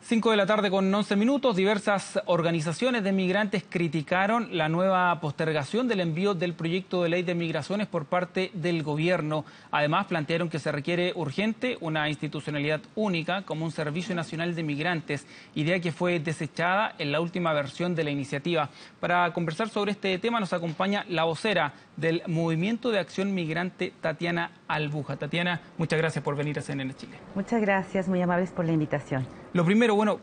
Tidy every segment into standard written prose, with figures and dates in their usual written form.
5 de la tarde con 11 minutos, diversas organizaciones de migrantes criticaron la nueva postergación del envío del proyecto de ley de migraciones por parte del gobierno. Además, plantearon que se requiere urgente una institucionalidad única como un Servicio Nacional de Migrantes, idea que fue desechada en la última versión de la iniciativa. Para conversar sobre este tema nos acompaña la vocera del Movimiento de Acción Migrante, Tatiana Albuja. Tatiana, muchas gracias por venir a CNN Chile. Muchas gracias, muy amables por la invitación. Lo primero, bueno,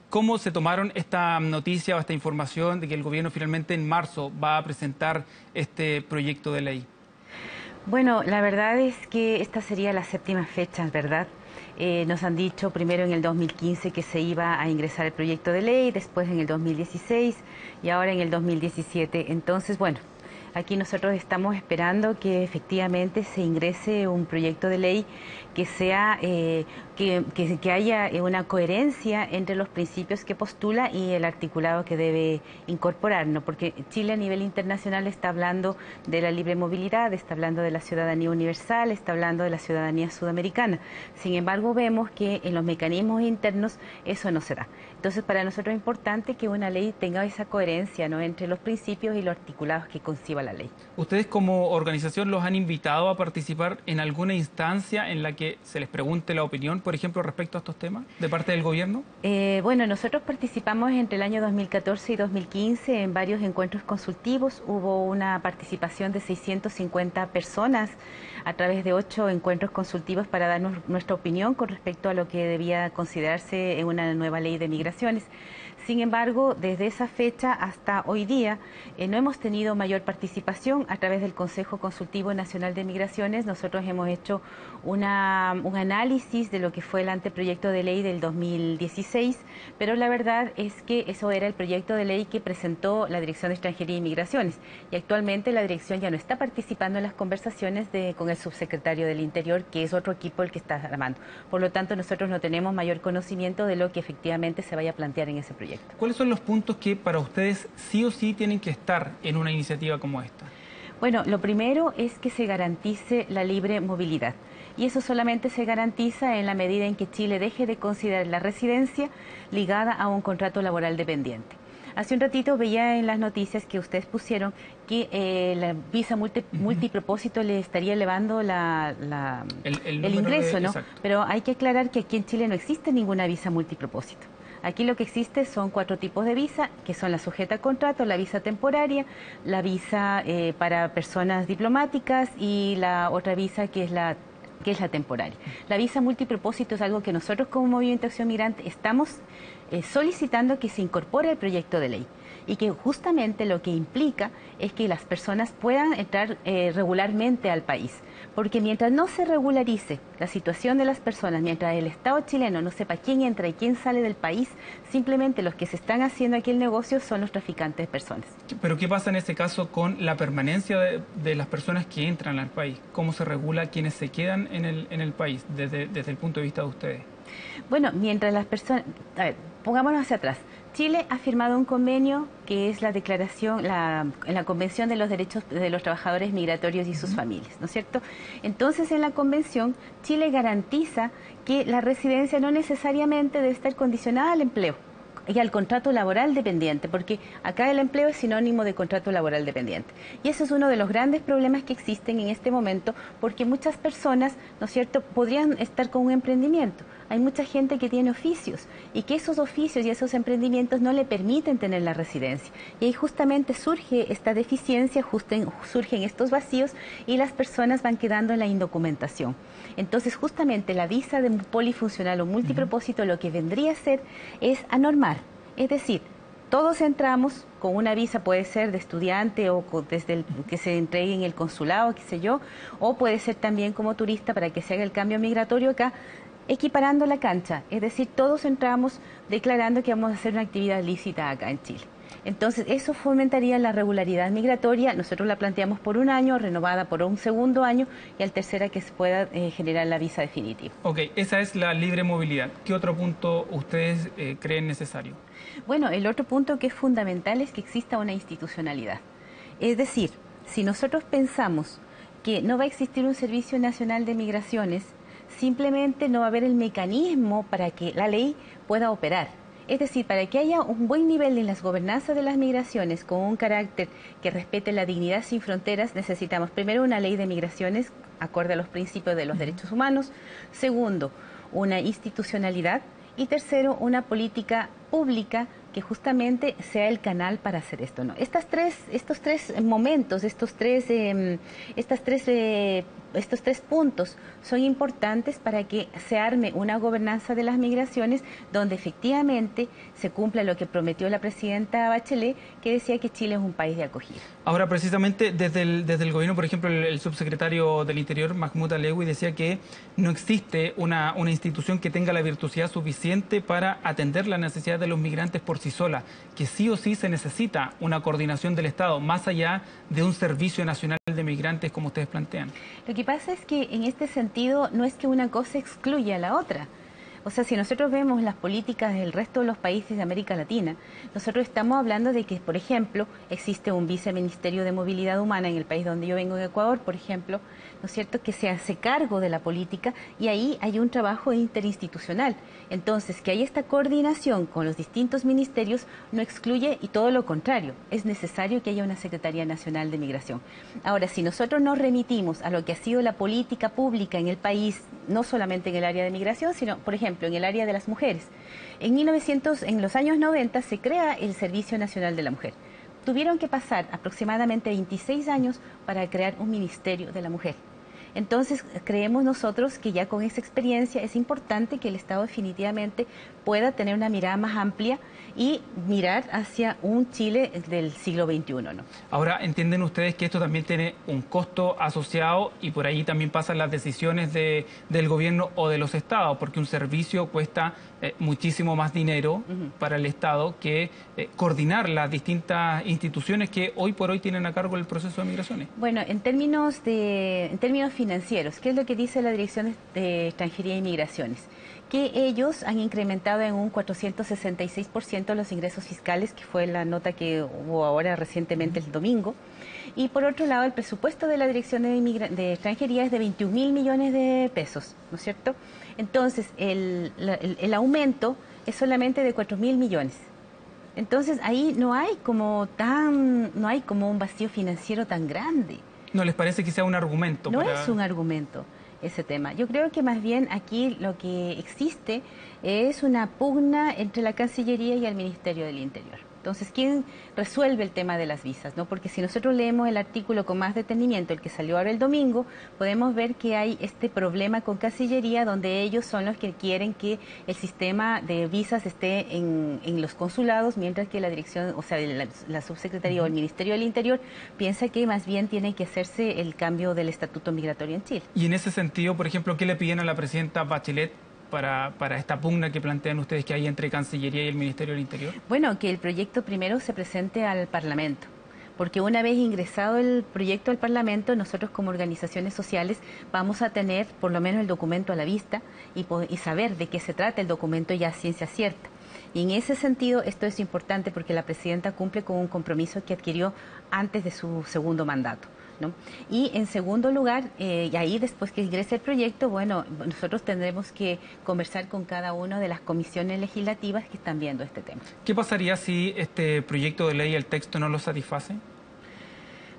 ¿cómo se tomaron esta noticia o esta información de que el gobierno finalmente en marzo va a presentar este proyecto de ley? Bueno, la verdad es que esta sería la séptima fecha, ¿verdad? Nos han dicho primero en el 2015 que se iba a ingresar el proyecto de ley, después en el 2016 y ahora en el 2017. Entonces, bueno, aquí nosotros estamos esperando que efectivamente se ingrese un proyecto de ley que sea que haya una coherencia entre los principios que postula y el articulado que debe incorporar, ¿no? Porque Chile a nivel internacional está hablando de la libre movilidad, está hablando de la ciudadanía universal, está hablando de la ciudadanía sudamericana. Sin embargo, vemos que en los mecanismos internos eso no se da. Entonces, para nosotros es importante que una ley tenga esa coherencia, ¿no?, entre los principios y los articulados que conciba la ley. ¿Ustedes como organización los han invitado a participar en alguna instancia en la que se les pregunte la opinión, por ejemplo, respecto a estos temas de parte del gobierno? Bueno, nosotros participamos entre el año 2014 y 2015 en varios encuentros consultivos. Hubo una participación de 650 personas a través de 8 encuentros consultivos para darnos nuestra opinión con respecto a lo que debía considerarse en una nueva ley de migraciones. Sin embargo, desde esa fecha hasta hoy día no hemos tenido mayor participación. A través del Consejo Consultivo Nacional de Migraciones nosotros hemos hecho un análisis de lo que fue el anteproyecto de ley del 2016, pero la verdad es que eso era el proyecto de ley que presentó la Dirección de Extranjería y Migraciones, y actualmente la dirección ya no está participando en las conversaciones con el subsecretario del Interior, que es otro equipo el que está armando. Por lo tanto, nosotros no tenemos mayor conocimiento de lo que efectivamente se vaya a plantear en ese proyecto. ¿Cuáles son los puntos que para ustedes sí o sí tienen que estar en una iniciativa como esta? Bueno, lo primero es que se garantice la libre movilidad. Y eso solamente se garantiza en la medida en que Chile deje de considerar la residencia ligada a un contrato laboral dependiente. Hace un ratito veía en las noticias que ustedes pusieron que la visa multipropósito le estaría elevando el ingreso, ¿no? Exacto. Pero hay que aclarar que aquí en Chile no existe ninguna visa multipropósito. Aquí lo que existe son 4 tipos de visa, que son la sujeta a contrato, la visa temporaria, la visa para personas diplomáticas y la otra visa que es la temporaria. La visa multipropósito es algo que nosotros como Movimiento de Acción Migrante estamos solicitando que se incorpore al proyecto de ley, y que justamente lo que implica es que las personas puedan entrar regularmente al país. Porque mientras no se regularice la situación de las personas, mientras el Estado chileno no sepa quién entra y quién sale del país, simplemente los que se están haciendo aquí el negocio son los traficantes de personas. ¿Pero qué pasa en ese caso con la permanencia de las personas que entran al país? ¿Cómo se regula quienes se quedan en el país desde el punto de vista de ustedes? Bueno, mientras las personas... A ver, pongámonos hacia atrás. Chile ha firmado un convenio que es la declaración, la Convención de los Derechos de los Trabajadores Migratorios y sus familias, ¿no es cierto? Entonces, en la Convención, Chile garantiza que la residencia no necesariamente debe estar condicionada al empleo y al contrato laboral dependiente, porque acá el empleo es sinónimo de contrato laboral dependiente. Y eso es uno de los grandes problemas que existen en este momento, porque muchas personas, ¿no es cierto?, podrían estar con un emprendimiento. Hay mucha gente que tiene oficios y que esos oficios y esos emprendimientos no le permiten tener la residencia. Y ahí justamente surge esta deficiencia, surgen estos vacíos y las personas van quedando en la indocumentación. Entonces, justamente la visa de polifuncional o multipropósito lo que vendría a ser es anormar. Es decir, todos entramos con una visa, puede ser de estudiante o desde que se entregue en el consulado, qué sé yo, o puede ser también como turista para que se haga el cambio migratorio acá, equiparando la cancha. Es decir, todos entramos declarando que vamos a hacer una actividad lícita acá en Chile. Entonces, eso fomentaría la regularidad migratoria. Nosotros la planteamos por un año, renovada por un segundo año, y al tercera que se pueda generar la visa definitiva. Ok, esa es la libre movilidad. ¿Qué otro punto ustedes creen necesario? Bueno, el otro punto que es fundamental es que exista una institucionalidad. Es decir, si nosotros pensamos que no va a existir un Servicio Nacional de Migraciones, simplemente no va a haber el mecanismo para que la ley pueda operar. Es decir, para que haya un buen nivel en las gobernanzas de las migraciones con un carácter que respete la dignidad sin fronteras, necesitamos primero una ley de migraciones acorde a los principios de los derechos humanos, segundo, una institucionalidad y tercero, una política pública que justamente sea el canal para hacer esto, ¿no? Estos tres momentos, estos tres puntos son importantes para que se arme una gobernanza de las migraciones donde efectivamente se cumpla lo que prometió la presidenta Bachelet, que decía que Chile es un país de acogida. Ahora, precisamente desde el gobierno, por ejemplo, el subsecretario del Interior, Mahmoud Alewi, decía que no existe una institución que tenga la virtuosidad suficiente para atender las necesidades de los migrantes por sí sola, que sí o sí se necesita una coordinación del Estado, más allá de un servicio nacional de migrantes como ustedes plantean. Lo que pasa es que en este sentido no es que una cosa excluya a la otra. O sea, si nosotros vemos las políticas del resto de los países de América Latina, nosotros estamos hablando de que, por ejemplo, existe un viceministerio de movilidad humana en el país donde yo vengo, en Ecuador, por ejemplo, ¿no es cierto?, que se hace cargo de la política y ahí hay un trabajo interinstitucional. Entonces, que hay esta coordinación con los distintos ministerios no excluye y todo lo contrario, es necesario que haya una Secretaría Nacional de Migración. Ahora, si nosotros nos remitimos a lo que ha sido la política pública en el país, no solamente en el área de migración, sino, por ejemplo, en el área de las mujeres. En los años 90 se crea el Servicio Nacional de la Mujer. Tuvieron que pasar aproximadamente 26 años para crear un Ministerio de la Mujer. Entonces, creemos nosotros que ya con esa experiencia es importante que el Estado definitivamente pueda tener una mirada más amplia y mirar hacia un Chile del siglo XXI, ¿no? Ahora, ¿entienden ustedes que esto también tiene un costo asociado y por ahí también pasan las decisiones del gobierno o de los estados? Porque un servicio cuesta muchísimo más dinero para el Estado que coordinar las distintas instituciones que hoy por hoy tienen a cargo el proceso de migraciones. Bueno, en términos financieros, ¿qué es lo que dice la Dirección de Extranjería y Migraciones? Que ellos han incrementado en un 466% los ingresos fiscales, que fue la nota que hubo ahora recientemente el domingo. Y por otro lado, el presupuesto de la Dirección de Extranjería es de 21.000 millones de pesos, ¿no es cierto? Entonces, el aumento es solamente de 4.000 millones. Entonces, ahí no hay como un vacío financiero tan grande. ¿No les parece que sea un argumento? No es un argumento ese tema. Yo creo que más bien aquí lo que existe es una pugna entre la Cancillería y el Ministerio del Interior. Entonces, ¿quién resuelve el tema de las visas, ¿no? Porque si nosotros leemos el artículo con más detenimiento, el que salió ahora el domingo, podemos ver que hay este problema con Cancillería, donde ellos son los que quieren que el sistema de visas esté en los consulados, mientras que la dirección, o sea, la subsecretaría o el Ministerio del Interior piensa que más bien tiene que hacerse el cambio del estatuto migratorio en Chile. Y en ese sentido, por ejemplo, ¿qué le piden a la presidenta Bachelet para esta pugna que plantean ustedes que hay entre Cancillería y el Ministerio del Interior? Bueno, que el proyecto primero se presente al Parlamento, porque una vez ingresado el proyecto al Parlamento, nosotros como organizaciones sociales vamos a tener por lo menos el documento a la vista y saber de qué se trata el documento ya a ciencia cierta. Y en ese sentido, esto es importante porque la presidenta cumple con un compromiso que adquirió antes de su segundo mandato, ¿no? Y en segundo lugar, y ahí después que ingrese el proyecto, bueno, nosotros tendremos que conversar con cada una de las comisiones legislativas que están viendo este tema. ¿Qué pasaría si este proyecto de ley, el texto, no lo satisface?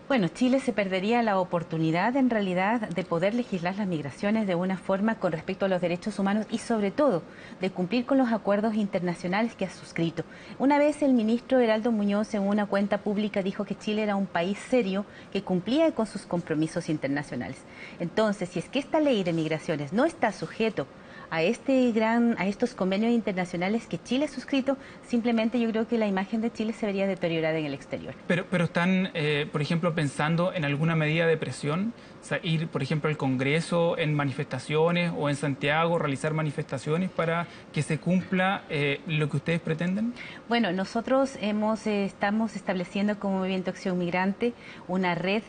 Bueno, Chile se perdería la oportunidad en realidad de poder legislar las migraciones de una forma con respecto a los derechos humanos y sobre todo de cumplir con los acuerdos internacionales que ha suscrito. Una vez el ministro Heraldo Muñoz en una cuenta pública dijo que Chile era un país serio que cumplía con sus compromisos internacionales. Entonces, si es que esta ley de migraciones no está sujeto a estos convenios internacionales que Chile ha suscrito, simplemente yo creo que la imagen de Chile se vería deteriorada en el exterior. Pero están, por ejemplo, pensando en alguna medida de presión, o sea, ir, por ejemplo, al Congreso en manifestaciones o en Santiago, realizar manifestaciones para que se cumpla lo que ustedes pretenden. Bueno, nosotros estamos estableciendo como Movimiento Acción Migrante una red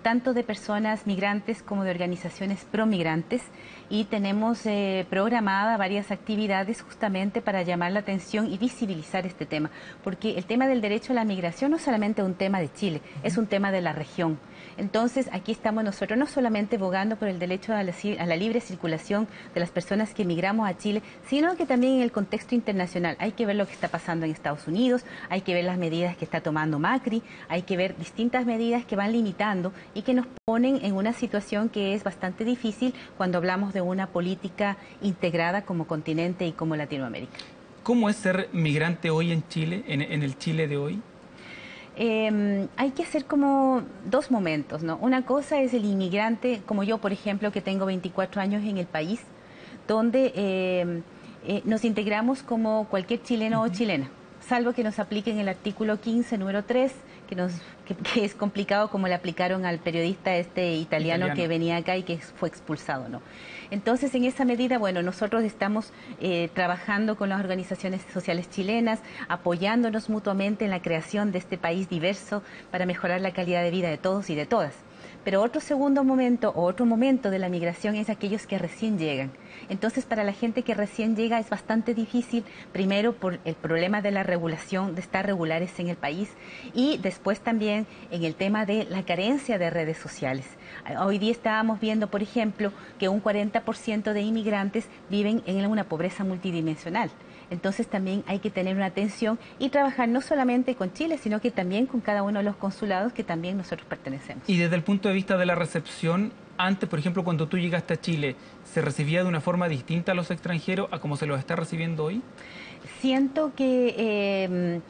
tanto de personas migrantes como de organizaciones promigrantes, y tenemos programada varias actividades justamente para llamar la atención y visibilizar este tema, porque el tema del derecho a la migración no es solamente un tema de Chile, es un tema de la región. Entonces, aquí estamos nosotros no solamente abogando por el derecho a la libre circulación de las personas que emigramos a Chile, sino que también en el contexto internacional. Hay que ver lo que está pasando en Estados Unidos, hay que ver las medidas que está tomando Macri, hay que ver distintas medidas que van limitando y que nos ponen en una situación que es bastante difícil cuando hablamos de una política integrada como continente y como Latinoamérica. ¿Cómo es ser migrante hoy en Chile, en el Chile de hoy? Hay que hacer como dos momentos, ¿no? Una cosa es el inmigrante, como yo, por ejemplo, que tengo 24 años en el país, donde nos integramos como cualquier chileno o chilena, salvo que nos apliquen el artículo 15, número 3, que es complicado, como le aplicaron al periodista italiano que venía acá y que fue expulsado, ¿no? Entonces, en esa medida, bueno, nosotros estamos trabajando con las organizaciones sociales chilenas, apoyándonos mutuamente en la creación de este país diverso para mejorar la calidad de vida de todos y de todas. Pero otro segundo momento o otro momento de la migración es aquellos que recién llegan. Entonces, para la gente que recién llega es bastante difícil, primero por el problema de la regulación, de estar regulares en el país, y después también en el tema de la carencia de redes sociales. Hoy día estábamos viendo, por ejemplo, que un 40% de inmigrantes viven en una pobreza multidimensional. Entonces también hay que tener una atención y trabajar no solamente con Chile, sino que también con cada uno de los consulados que también nosotros pertenecemos. Y desde el punto de vista de la recepción, antes, por ejemplo, cuando tú llegaste a Chile, ¿se recibía de una forma distinta a los extranjeros a como se los está recibiendo hoy? Siento que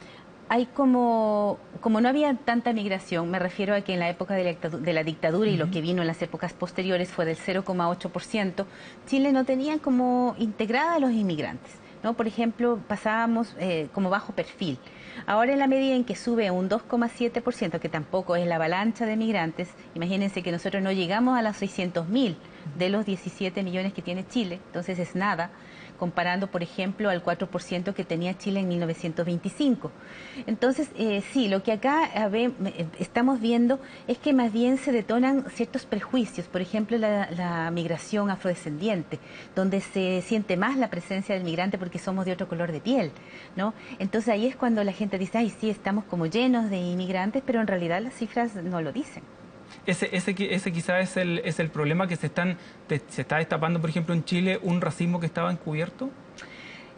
hay como no había tanta migración, me refiero a que en la época de la dictadura y lo que vino en las épocas posteriores fue del 0,8%, Chile no tenía como integrada a los inmigrantes, ¿no? Por ejemplo, pasábamos como bajo perfil. Ahora, en la medida en que sube un 2,7%, que tampoco es la avalancha de migrantes, imagínense que nosotros no llegamos a las 600.000 de los 17 millones que tiene Chile, entonces es nada, comparando, por ejemplo, al 4% que tenía Chile en 1925. Entonces, sí, lo que acá estamos viendo es que más bien se detonan ciertos prejuicios, por ejemplo, la migración afrodescendiente, donde se siente más la presencia del migrante porque somos de otro color de piel, ¿no? Entonces ahí es cuando la gente dice, ay, sí, estamos como llenos de inmigrantes, pero en realidad las cifras no lo dicen. Ese quizá es el problema que se está destapando, por ejemplo, en Chile, un racismo que estaba encubierto.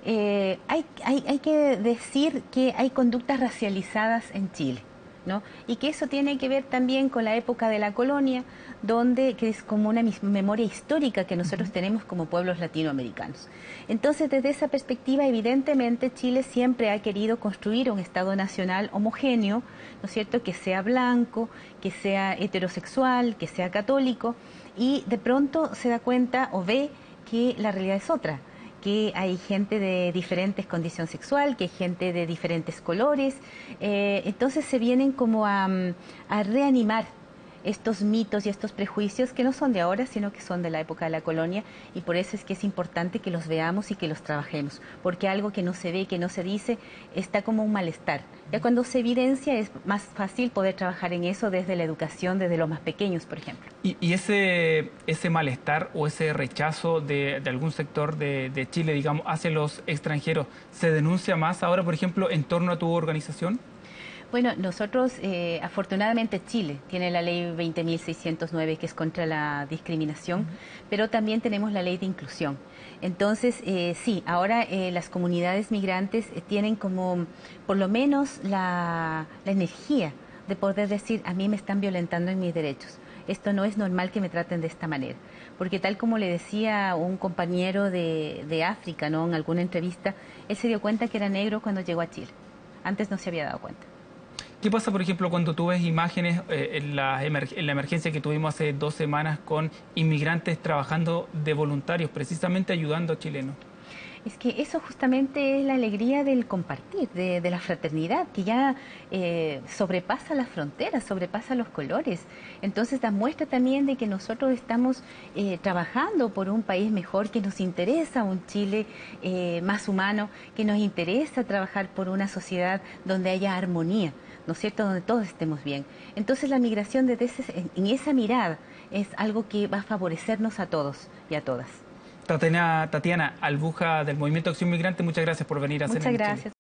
Hay que decir que hay conductas racializadas en Chile, ¿no? Y que eso tiene que ver también con la época de la colonia, que es como una memoria histórica que nosotros tenemos como pueblos latinoamericanos. Entonces, desde esa perspectiva, evidentemente, Chile siempre ha querido construir un Estado nacional homogéneo, ¿no es cierto?, que sea blanco, que sea heterosexual, que sea católico, y de pronto se da cuenta o ve que la realidad es otra, que hay gente de diferentes condición sexual, que hay gente de diferentes colores, entonces se vienen como a reanimar estos mitos y estos prejuicios que no son de ahora, sino que son de la época de la colonia, y por eso es que es importante que los veamos y que los trabajemos, porque algo que no se ve, que no se dice, está como un malestar. Ya cuando se evidencia es más fácil poder trabajar en eso desde la educación, desde los más pequeños, por ejemplo. Y ese malestar o ese rechazo de algún sector de Chile, digamos, hacia los extranjeros, ¿se denuncia más ahora, por ejemplo, en torno a tu organización? Bueno, nosotros, afortunadamente, Chile tiene la ley 20.609, que es contra la discriminación, pero también tenemos la ley de inclusión. Entonces, sí, ahora las comunidades migrantes tienen como, por lo menos, la energía de poder decir, a mí me están violentando en mis derechos. Esto no es normal que me traten de esta manera. Porque tal como le decía un compañero de África, ¿no?, en alguna entrevista, él se dio cuenta que era negro cuando llegó a Chile. Antes no se había dado cuenta. ¿Qué pasa, por ejemplo, cuando tú ves imágenes en la emergencia que tuvimos hace 2 semanas con inmigrantes trabajando de voluntarios, precisamente ayudando a chilenos? Es que eso justamente es la alegría del compartir, de la fraternidad, que ya sobrepasa las fronteras, sobrepasa los colores. Entonces da muestra también de que nosotros estamos trabajando por un país mejor, que nos interesa un Chile más humano, que nos interesa trabajar por una sociedad donde haya armonía, ¿no es cierto?, donde todos estemos bien. Entonces la migración en esa mirada es algo que va a favorecernos a todos y a todas. Tatiana Albuja del Movimiento Acción Migrante, muchas gracias por venir a Muchas CNN Chile. gracias.